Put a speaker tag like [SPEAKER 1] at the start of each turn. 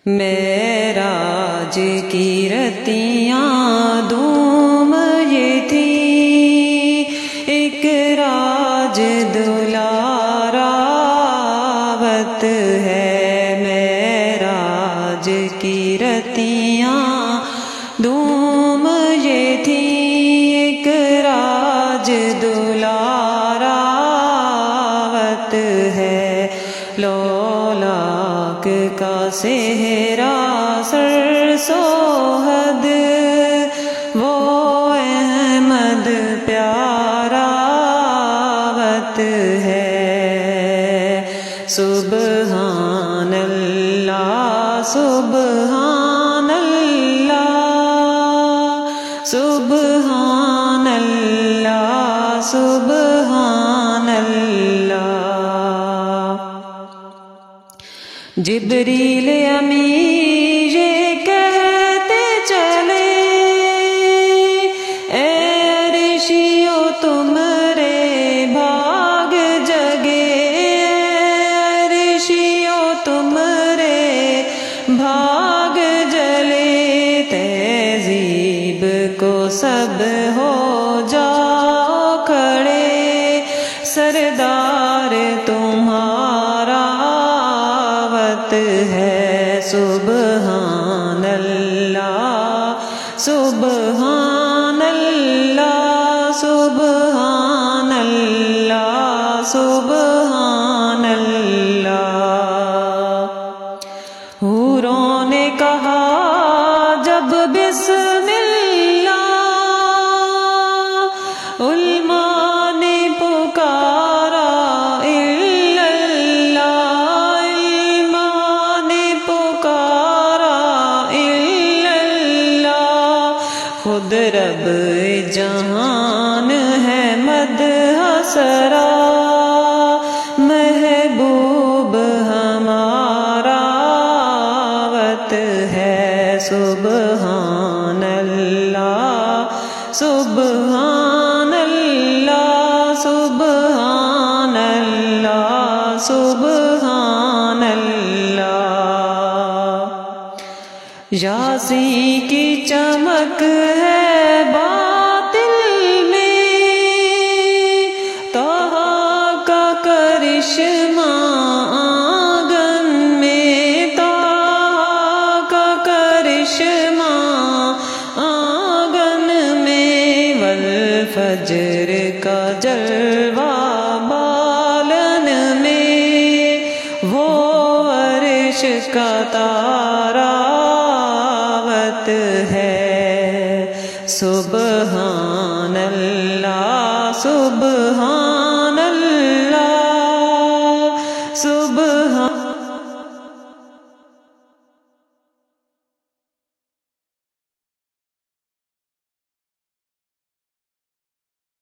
[SPEAKER 1] معراج کی رتیاں دھوم یہ تھی، ایک راج دلاراوت ہے۔ معراج کی رتیاں دھوم یہ تھی، ایک راج دلاراوت ہے۔ لولاک کا صحرا سر سوہد، وہ احمد پیاراوت ہے۔ سبحان اللہ سبحان اللہ سبحان اللہ سبحان اللہ۔ جبریل امین یہ کہتے چلے، اے عرشیو تمہارے بھاگ جگے، عرشیو تمہارے بھاگ جلے۔ تہذیب کو سب ہو جاؤ کھڑے، سردار تمہارا ہے۔ سبحان اللہ سبحان اللہ سبحان اللہ سبحان اللہ۔ حوروں نے کہا جب بسم اللہ، علماء نے پکارا خود رب جہان ہے مدح سرا، محبوب ہمارا وت ہے۔ سبحان اللہ سبحان اللہ سبحان اللہ سبحان اللہ۔ یاسین کی چمک ہے باطل میں، طہ کا کرشمہ آنگن میں، طہ کا کرشمہ آنگن میں، والفجر کا جلوہ بالن میں، وہ عرش کا تارا ہے۔ سبحان اللہ سبحان اللہ سبحان